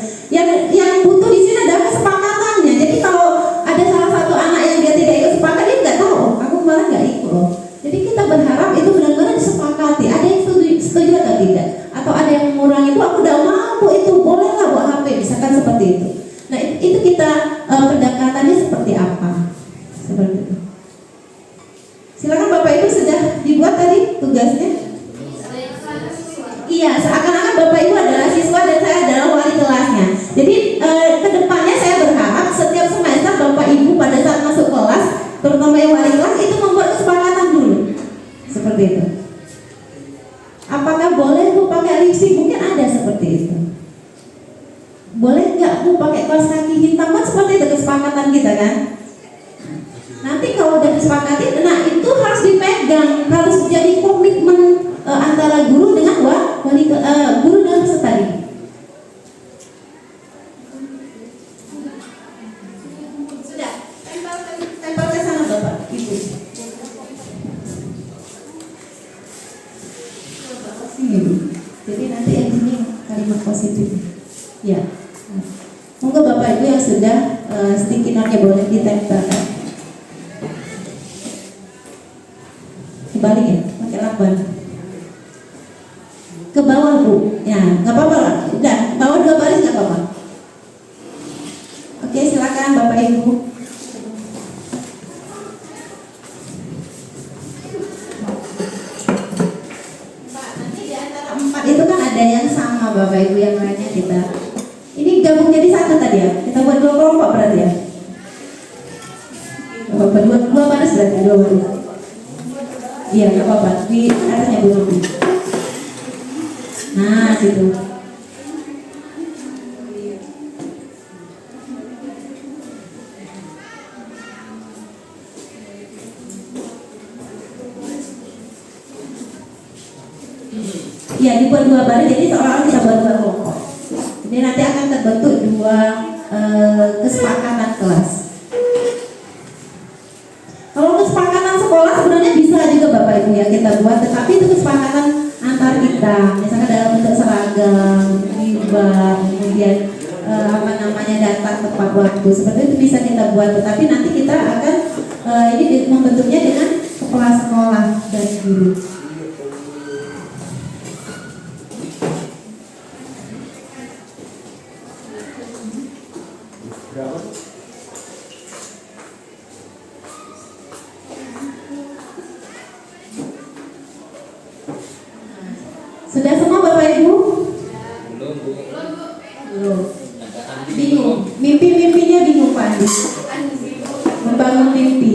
Yang butuh di sini adalah kesepakatannya. Jadi kalau ada salah satu anak yang dia tidak ikut sepakat, dia nggak tahu, aku kemarin nggak ikut loh. Jadi kita berharap itu benar-benar disepakati. Ada yang setuju atau tidak, atau ada yang mengurangi itu, aku udah mampu itu, bolehlah buat HP, misalkan seperti itu. Nah itu kita pendekatannya seperti apa? Seperti itu. Silakan Bapak Ibu, sudah dibuat tadi tugasnya? Iya, seakan-akan Bapak Ibu adalah siswa dan saya adalah wali kelasnya. Jadi kedepannya saya berharap setiap semester Bapak Ibu pada saat masuk kelas, terutama yang wali kelas, itu membuat kesepakatan dulu. Seperti itu. Apakah boleh Bu pakai lipstick? Mungkin ada seperti itu. Boleh nggak Bu pakai kaos kaki hitam? Kan seperti itu kesepakatan kita kan? Nanti kalau udah disepakati, nah itu harus dipegang, harus jadi komitmen antara guru dengan guru dan peserta didik. Sudah, tempel ke sana Bapak Ibu. Jadi nanti ini kalimat positif. Ya. Monggo Bapak Ibu yang sudah sticky note-nya boleh ditempelkan. Kebalik ya, pakai lakban. Ke bawah Bu, ya nggak apa-apa lah. Udah, bawah 2 baris nggak apa-apa. Oke, silakan Bapak Ibu. Pak, nanti di antara 4 itu kan ada yang sama Bapak Ibu, yang lainnya kita. Ini gabung jadi satu tadi ya. Kita buat 2 kelompok berarti ya. Bapak 2 baris berarti 2 baris. Iya, nggak apa-apa. Di atasnya dulu. Nah, situ. Iya, dibuat 2 baris. Jadi seolah-olah kita buat 2 kelompok. Jadi nanti akan terbentuk 2 kesepakatan kelas. Kalau kesepakatan sekolah sebenarnya bisa juga Bapak Ibu ya kita buat, tetapi itu kesepakatan antar kita, misalnya dalam bentuk seragam, riba, kemudian datang tepat waktu, seperti itu bisa kita buat. Tetapi nanti kita akan ini membentuknya dengan kepala sekolah dan guru. Sudah semua Bapak Ibu? Belum. Bingung. Mimpi-mimpinya bingung Pak Andi. Membangun mimpi.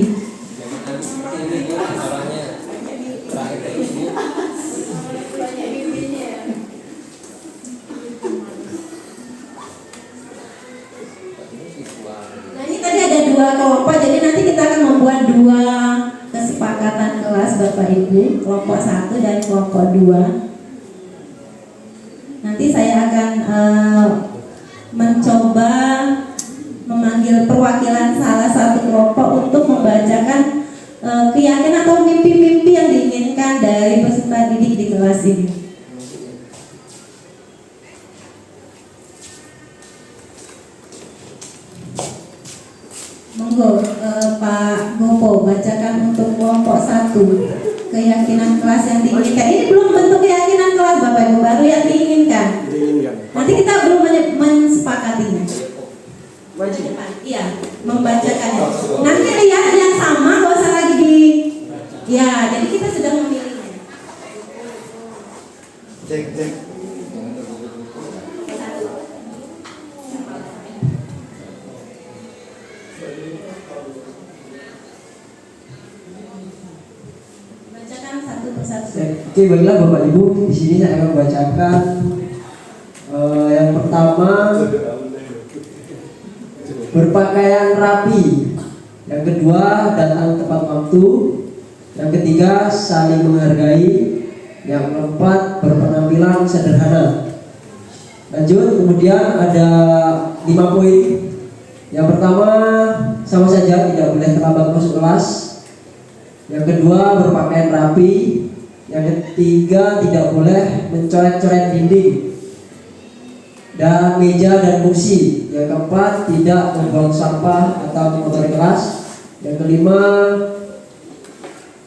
Nah ini tadi ada 2 kelompok, jadi nanti kita akan membuat 2 kesepakatan kelas Bapak Ibu, kelompok 1 dan kelompok 2. Nanti saya akan mencoba memanggil perwakilan salah satu kelompok untuk membacakan keyakinan atau mimpi-mimpi yang diinginkan dari peserta didik di kelas ini. Monggo Pak Gopo bacakan untuk kelompok 1 keyakinan kelas yang diinginkan. Ini belum bentuk keyakinan kelas Bapak Ibu, baru yang diinginkan. Nanti kita belum mensepakatinya. Iya, membacakannya. Nanti lihat yang sama, gak usah lagi di. Ya, jadi kita sudah memilihnya. Cek. Bacakan satu persatu. Oke, baiklah Bapak Ibu, di sini saya akan membacakan yang pertama, berpakaian rapi. Yang kedua, datang tepat waktu. Yang ketiga, saling menghargai. Yang keempat, berpenampilan sederhana. Lanjut, kemudian ada 5 poin. Yang pertama, sama saja tidak boleh terlambat masuk kelas. Yang kedua, berpakaian rapi. Yang ketiga, tidak boleh mencoret-coret dinding dan meja dan kursi. Yang keempat, tidak membuang sampah atau mengotori kelas. Yang kelima,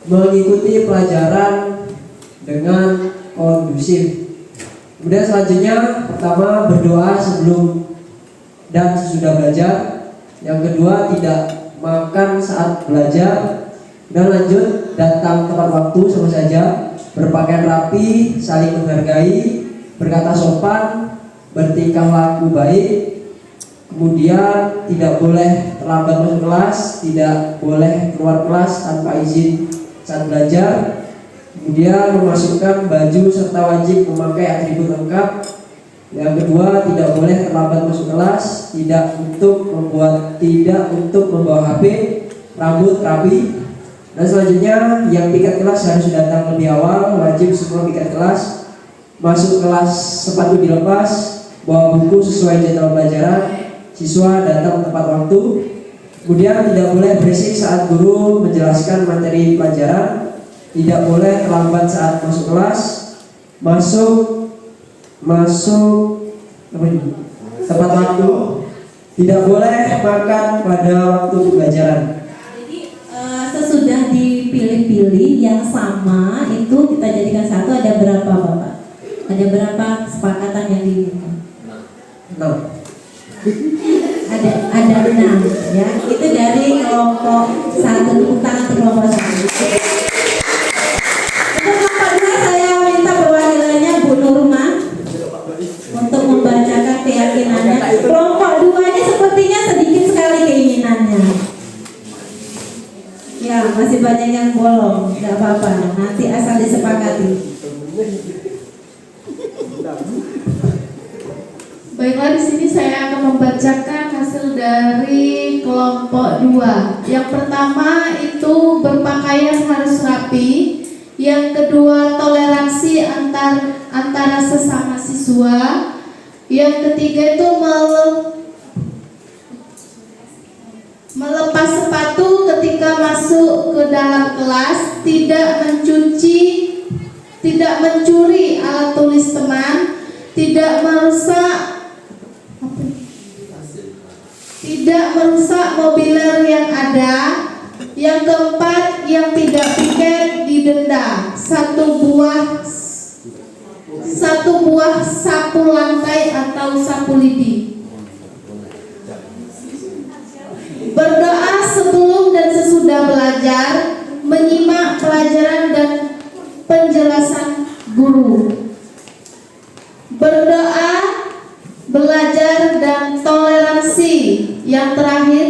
mengikuti pelajaran dengan kondusif. Kemudian selanjutnya, pertama, berdoa sebelum dan sesudah belajar. Yang kedua, tidak makan saat belajar. Dan lanjut, datang tepat waktu sama saja, berpakaian rapi, saling menghargai, berkata sopan, bertingkah laku baik. Kemudian tidak boleh terlambat masuk kelas, tidak boleh keluar kelas tanpa izin saat belajar. Kemudian memasukkan baju serta wajib memakai atribut lengkap. Yang kedua, tidak boleh terlambat masuk kelas, tidak untuk membawa HP, rambut rapi. Dan selanjutnya, yang piket kelas harus datang lebih awal, wajib semua piket kelas. Masuk kelas sepatu dilepas, bawa buku sesuai jadwal pelajaran, siswa datang tepat waktu. Kemudian tidak boleh berisik saat guru menjelaskan materi pelajaran, tidak boleh terlambat saat masuk kelas, masuk tepat waktu, tidak boleh makan pada waktu pelajaran. Sesudah dipilih-pilih yang sama itu kita jadikan satu, ada berapa Bapak? Ada berapa kesepakatan yang diinginkan? 6. Ada 6 ya. Itu dari kelompok 1, tepuk tangan untuk kelompok 1. Untuk kelompok 2 saya minta perwakilannya Bu Nurma untuk membacakan keyakinannya. Kelompok 2 ini sepertinya sedikit sekali keinginannya. Ya, masih banyak yang bolong, tidak apa-apa, nanti asal disepakati. Baiklah, di sini saya akan membacakan hasil dari kelompok 2. Yang pertama itu berpakaian harus rapi. Yang kedua, toleransi antara sesama siswa. Yang ketiga itu melepas sepatu ketika masuk ke dalam kelas, tidak mencuri alat tulis teman, tidak merusak mobiler yang ada. Yang keempat, yang tidak piket didenda 1 buah sapu lantai atau sapu lidi. Berdoa sebelum dan sesudah belajar, menyimak pelajaran dan penjelasan guru. Berdoa, belajar dan toleransi. Yang terakhir,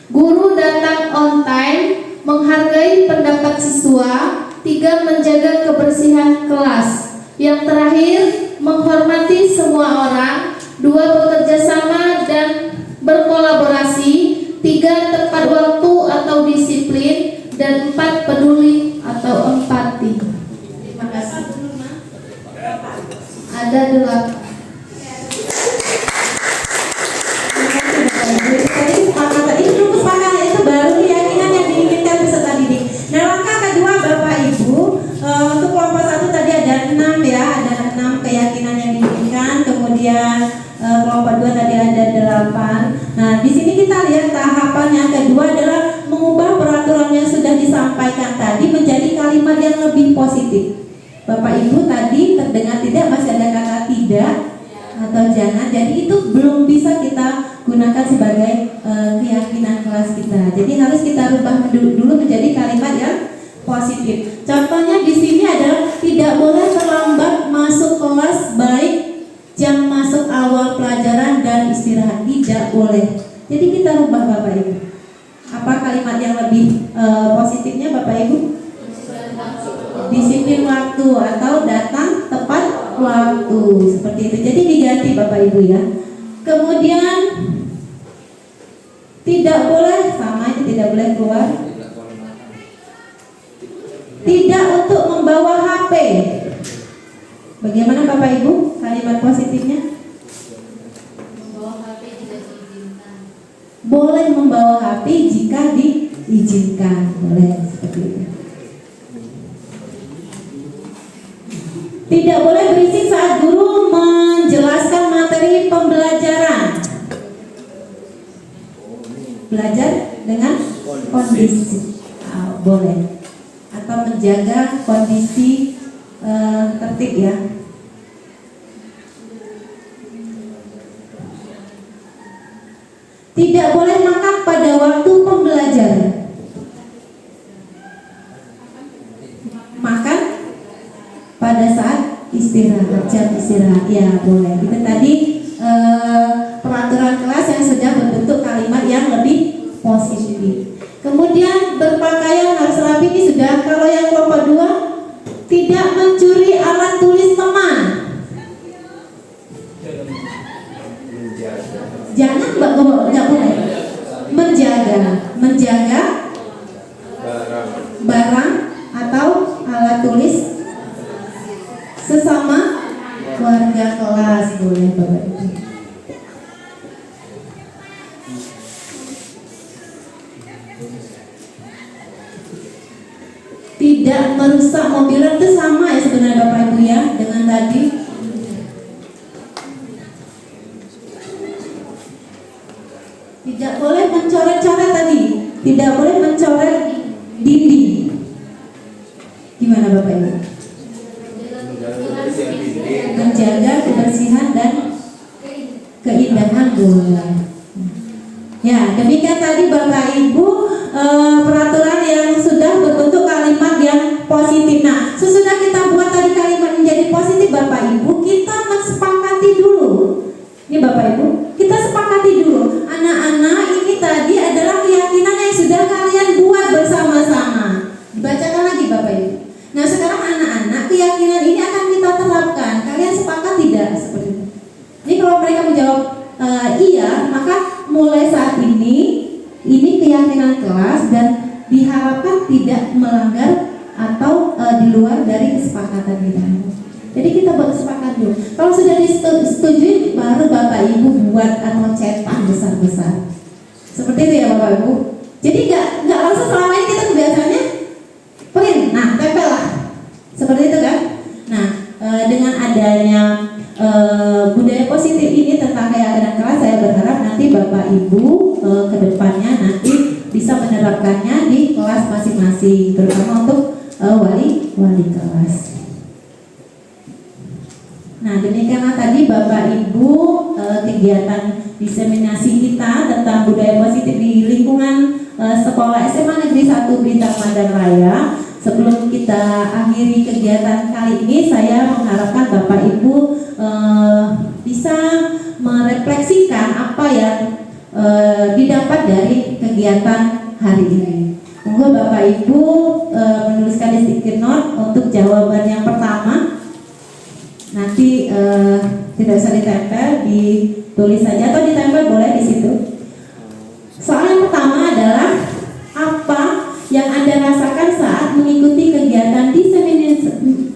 guru datang on time, menghargai pendapat siswa. 3, menjaga kebersihan kelas. Yang terakhir, menghormati semua orang. 2, bekerja sama dan berkolaborasi. 3, tepat waktu atau disiplin. Dan 4, peduli atau empati. Terima kasih. Ada 8. Itu baru keyakinan yang diinginkan peserta didik. Nah, langkah kedua Bapak Ibu, untuk kelompok 1 tadi ada 6 ya, ada 6 keyakinan yang diinginkan. Kemudian kelompok 2 tadi ada 8. Nah, di sini kita lihat tahapan yang kedua adalah mengubah peraturan yang sudah disampaikan tadi menjadi kalimat yang lebih positif. Bapak Ibu tadi terdengar tidak, masih ada kata tidak atau jangan. Jadi itu belum bisa kita gunakan sebagai keyakinan kelas kita. Jadi harus kita rubah dulu menjadi kalimat yang positif. Contohnya di sini adalah tidak boleh terlambat masuk kelas, baik jam masuk awal pelajaran dan istirahat, tidak boleh. Jadi kita rubah Bapak Ibu. Apa kalimat yang lebih positifnya Bapak Ibu? Disiplin waktu atau datang tepat waktu, seperti itu. Jadi diganti Bapak Ibu ya. Kemudian Tidak boleh, sama itu tidak boleh keluar. Tidak untuk membawa HP. Bagaimana Bapak Ibu kalimat positifnya? Membawa HP jika diizinkan. Boleh membawa HP jika diizinkan. Boleh seperti itu. Tidak boleh berisik saat guru menjelaskan materi pembelajaran. Belajar dengan kondisi. Boleh. Atau menjaga kondisi tertib ya. Tidak boleh makan pada waktu pembelajaran. Makan pada saat istirahat, jam istirahat ya boleh. Itu tadi peraturan kelas yang sudah berbentuk kalimat yang lebih positif. Kemudian berpakaian harus rapi, ini sudah. Kalau yang kelompok 2, tidak mencuri alat tulis teman. Jangan nggak boleh. Menjaga barang atau alat tulis sesama warga kelas boleh Bapak Ibu. Tidak merusak mobil, itu sama ya sebenarnya Bapak Ibu ya dengan tadi. Tidak boleh mencoret-coret tadi. Tidak boleh mencoret dinding. Gimana Bapak Ibu? Menjaga kebersihan dan keindahan boleh. Ya, demikian tadi Bapak Ibu peraturan yang sudah berbentuk kalimat yang positif. Nah, sesudah kita buat tadi kalimat menjadi positif Bapak Ibu, kita mensepakati dulu. Ini Bapak Ibu, kita sepakati dulu. Anak-anak, ini tadi adalah keyakinan yang sudah kalian buat bersama-sama. Bacakan lagi Bapak Ibu. Nah, sekarang anak-anak, keyakinan ini akan kita terapkan. Kalian sepakat tidak seperti itu? Ini kalau mereka menjawab iya, maka mulai saat ini keyakinan kelas dan diharapkan tidak melanggar atau di luar dari kesepakatan kita. Jadi kita buat sepakat dulu. Kalau sudah disetujui, baru Bapak Ibu buat atau cetak besar-besar. Seperti itu ya Bapak Ibu. Jadi nggak langsung selama ini kita kebiasaannya print, nah tempel lah. Seperti itu kan? Nah dengan adanya budaya positif ini tentang keyakinan kelas, saya berharap nanti Bapak Ibu kedepannya nanti bisa menerapkannya di kelas masing-masing, terutama untuk wali kelas. Nah, demikianlah tadi Bapak Ibu kegiatan diseminasi kita tentang budaya positif di lingkungan sekolah SMA Negeri 1 Blitar Madang Raya. Sebelum kita akhiri kegiatan kali ini, saya mengharapkan Bapak Ibu bisa merefleksikan apa yang didapat dari kegiatan hari ini. Monggo Bapak Ibu menuliskan di sticky note untuk jawaban yang pertama. Nanti tidak usah ditempel, ditulis saja atau ditempel boleh di situ. Soal yang pertama adalah apa yang Anda rasakan saat mengikuti kegiatan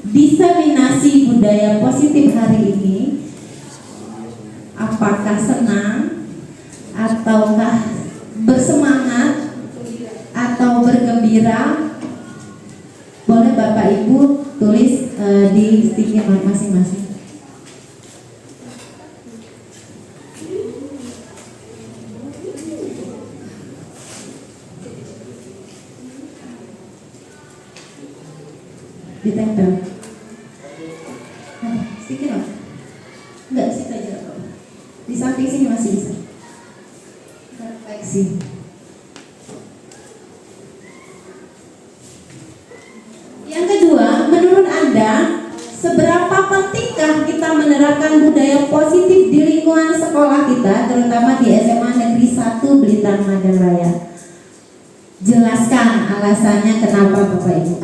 diseminasi budaya positif hari ini? Apakah senang, ataukah bersemangat, atau bergembira? Boleh Bapak Ibu tulis di sticky note masing-masing. Ditempel. Sticky note? Enggak, situ aja Pak. Di samping sini masih bisa. Refleksi. Yang kedua, menurut Anda, seberapa pentingkah kita menerapkan budaya positif di lingkungan sekolah kita, terutama di SMA Negeri 1 Blitar Madang Raya? Jelaskan alasannya kenapa Bapak Ibu.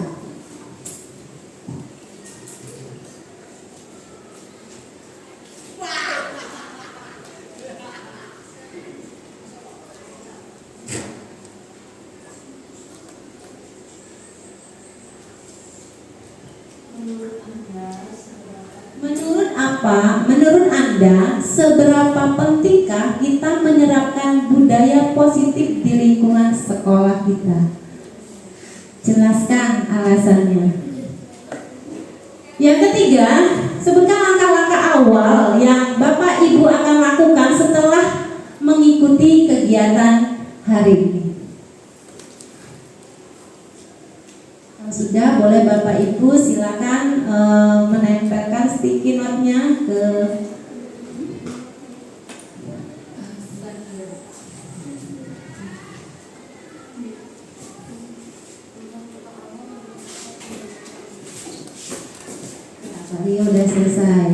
apa, menurut Anda, seberapa pentingkah kita menerapkan budaya positif di lingkungan sekolah kita? Jelaskan alasannya. Yang ketiga, sebutkan langkah-langkah awal yang Bapak Ibu akan lakukan setelah mengikuti kegiatan hari ini. Kalau sudah, boleh Bapak Ibu silakan menempelkan sticky note-nya ke Rio. Udah selesai.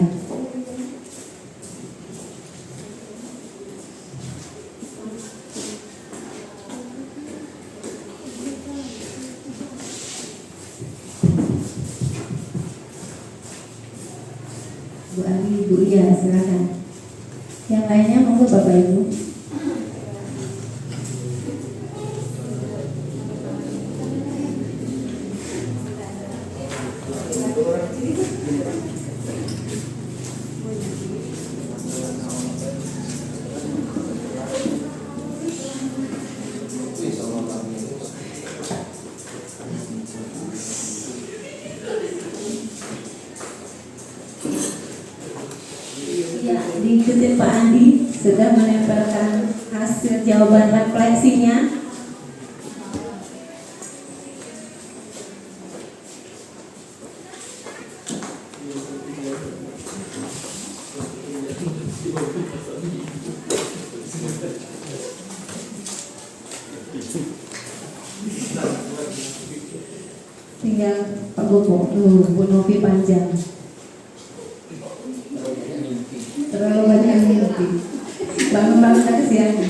Bu Ali, Bu Iya, silakan. Yang lainnya monggo Bapak Ibu. Ya, diikuti Pak Andi sudah menempelkan hasil jawaban refleksinya. Tinggal Pak Bobo, Bu Novi panjang. Terlalu banyak mimpi. Bangun-bangun tak kesiangan.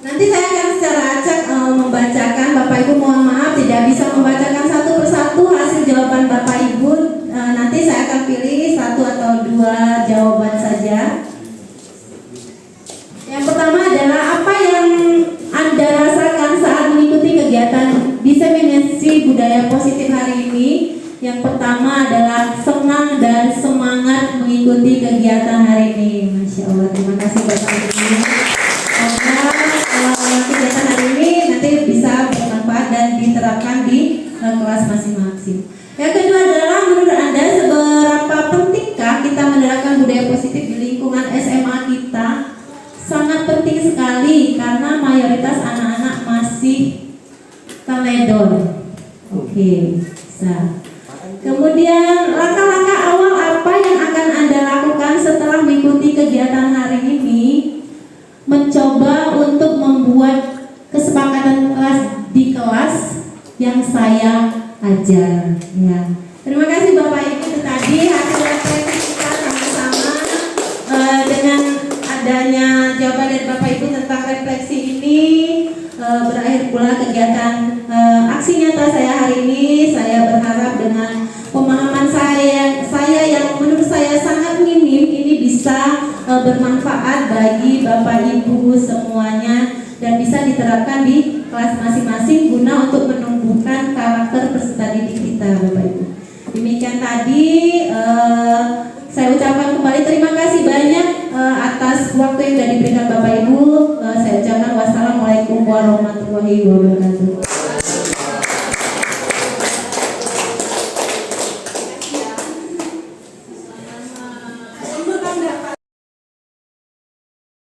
Nanti saya akan secara acak membacakan. Bapak Ibu mohon maaf tidak bisa membacakan satu persatu hasil jawaban Bapak Ibu. Nanti saya akan pilih satu atau dua jawaban saja. Yang pertama adalah apa yang Anda rasakan saat mengikuti kegiatan diseminasi budaya positif hari ini. Yang pertama adalah senang dan semangat mengikuti kegiatan hari ini. Masya Allah, terima kasih Bapak Ibu. Semoga kegiatan hari ini nanti bisa bermanfaat dan diterapkan di kelas masing-masing. Yang kedua adalah menurut Anda seberapa pentingkah kita menerapkan budaya positif di lingkungan SMA kita? Sangat penting sekali karena mayoritas anak-anak masih teledor. Oke, bisa. Kemudian langkah-langkah awal apa yang akan Anda lakukan setelah mengikuti kegiatan hari ini? Mencoba untuk membuat kesepakatan kelas di kelas yang saya ajar. Ya. Terima kasih Bapak Ibu, itu tadi hasil refleksi kita sama-sama dengan adanya jawaban dari Bapak Ibu tentang refleksi ini. Berakhir pula kegiatan aksi nyata saya hari ini. Saya berharap dengan pemahaman saya yang menurut saya sangat minim ini bisa bermanfaat bagi Bapak Ibu semuanya dan bisa diterapkan di kelas masing-masing guna untuk menumbuhkan karakter peserta didik kita, Bapak Ibu. Demikian tadi saya ucapkan kembali terima kasih banyak atas waktu yang sudah diberikan Bapak Ibu. Saya ucapkan wassalamualaikum warahmatullahi wabarakatuh.